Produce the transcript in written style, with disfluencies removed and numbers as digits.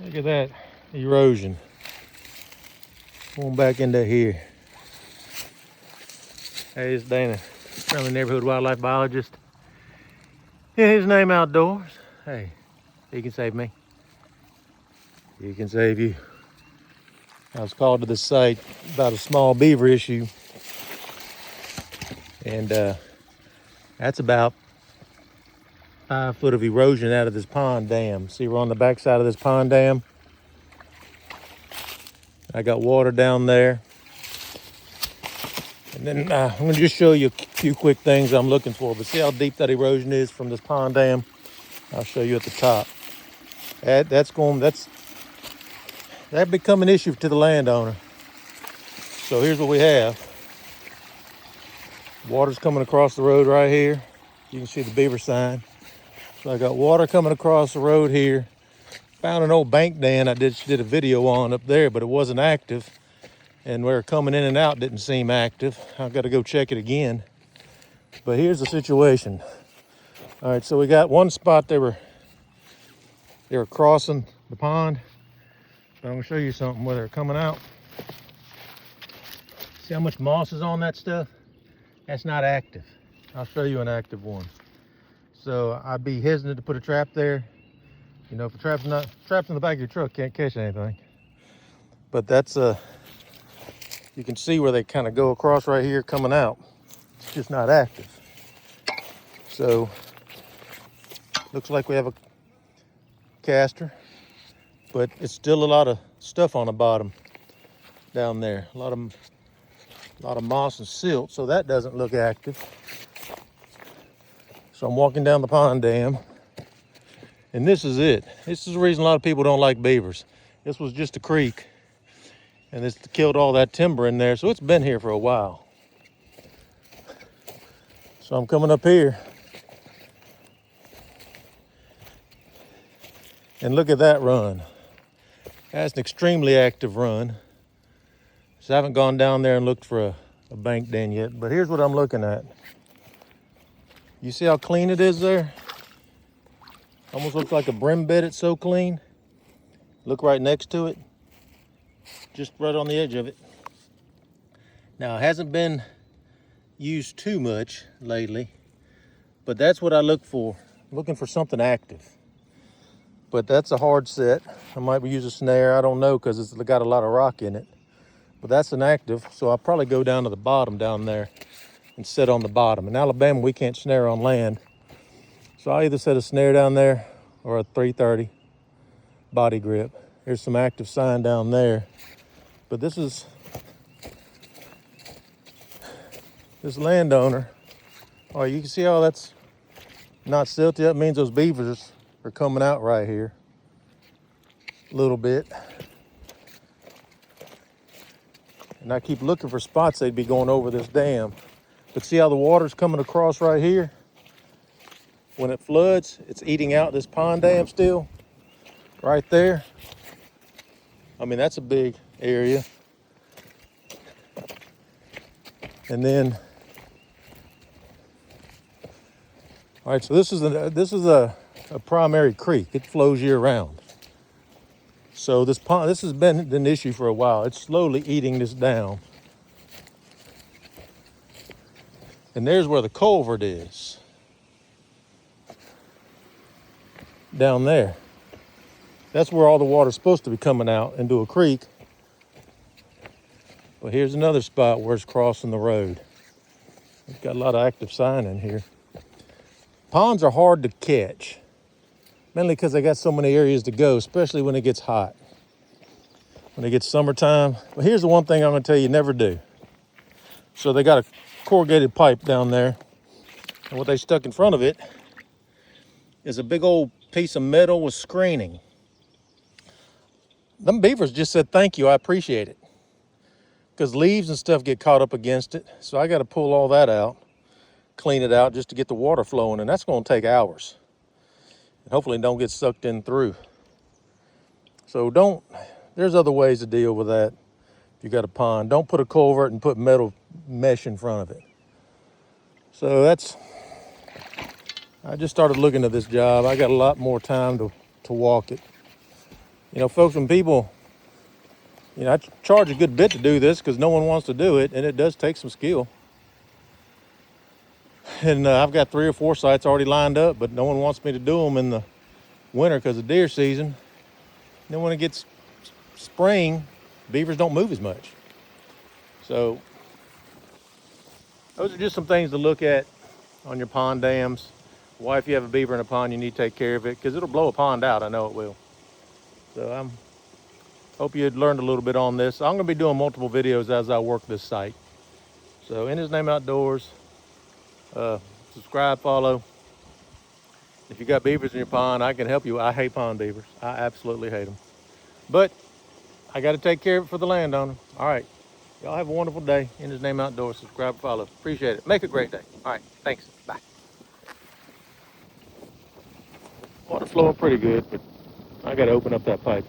Look at that erosion. Going back into here. Hey, it's Dana, friendly neighborhood wildlife biologist. In his name outdoors. Hey, he can save me. He can save you. I was called to this site about a small beaver issue. And that's about 5 foot of erosion out of this pond dam. See, we're on the back side of this pond dam. I got water down there. And then I'm gonna just show you a few quick things I'm looking for. But see how deep that erosion is from this pond dam? I'll show you at the top. That become an issue to the landowner. So here's what we have. Water's coming across the road right here. You can see the beaver sign. So I got water coming across the road here. Found an old bank dam I did a video on up there, but it wasn't active. And where coming in and out didn't seem active. I've got to go check it again. But here's the situation. All right, so we got one spot they were crossing the pond. So I'm gonna show you something where they're coming out. See how much moss is on that stuff? That's not active. I'll show you an active one. So I'd be hesitant to put a trap there. You know, if the trap's in the back of your truck, can't catch anything. But that's you can see where they kind of go across right here coming out. It's just not active. So looks like we have a caster, but it's still a lot of stuff on the bottom down there. A lot of moss and silt, so that doesn't look active. So I'm walking down the pond dam, and this is it. This is the reason a lot of people don't like beavers. This was just a creek, and this killed all that timber in there, so it's been here for a while. So I'm coming up here, and look at that run. That's an extremely active run. So I haven't gone down there and looked for a bank den yet, but here's what I'm looking at. You see how clean it is there? Almost looks like a brim bed, it's so clean. Look right next to it. Just right on the edge of it. Now, it hasn't been used too much lately, but that's what I look for. I'm looking for something active. But that's a hard set. I might use a snare, I don't know, because it's got a lot of rock in it. But that's an active, so I'll probably go down to the bottom down there and sit on the bottom. In Alabama, we can't snare on land. So I'll either set a snare down there or a 330 body grip. Here's some active sign down there. But this landowner, oh, you can see how that's not silty. That means those beavers are coming out right here a little bit. And I keep looking for spots they'd be going over this dam. But see how the water's coming across right here? When it floods, it's eating out this pond dam still, right there. I mean, that's a big area. And then, all right, so this is a primary creek. It flows year round. So this pond, this has been an issue for a while. It's slowly eating this down. And there's where the culvert is. Down there. That's where all the water's supposed to be coming out into a creek. But here's another spot where it's crossing the road. It's got a lot of active sign in here. Ponds are hard to catch, mainly because they got so many areas to go, especially when it gets hot. When it gets summertime. But here's the one thing I'm going to tell you never do. So they got a corrugated pipe down there, and what they stuck in front of it is a big old piece of metal with screening. Them beavers just said, thank you, I appreciate it. Because leaves and stuff get caught up against it. So I got to pull all that out, clean it out just to get the water flowing. And that's going to take hours. And hopefully don't get sucked in through. So there's other ways to deal with that. If you got a pond, don't put a culvert and put metal mesh in front of it. So I just started looking at this job. I got a lot more time to walk it. You know, folks, when people, you know, I charge a good bit to do this because no one wants to do it, and it does take some skill. And I've got 3 or 4 sites already lined up, but no one wants me to do them in the winter because of deer season. And then when it gets spring, beavers don't move as much. So those are just some things to look at on your pond dams. Why, if you have a beaver in a pond, you need to take care of it because it'll blow a pond out. I know it will. So I hope you had learned a little bit on this. I'm going to be doing multiple videos as I work this site. So in his name outdoors, subscribe, follow. If you got beavers in your pond, I can help you. I hate pond beavers. I absolutely hate them. But I got to take care of it for the landowner. All right. Y'all have a wonderful day. In his name outdoors, subscribe, follow. Appreciate it. Make a great day. All right. Thanks. Bye. Water flowing pretty good, but I got to open up that pipe.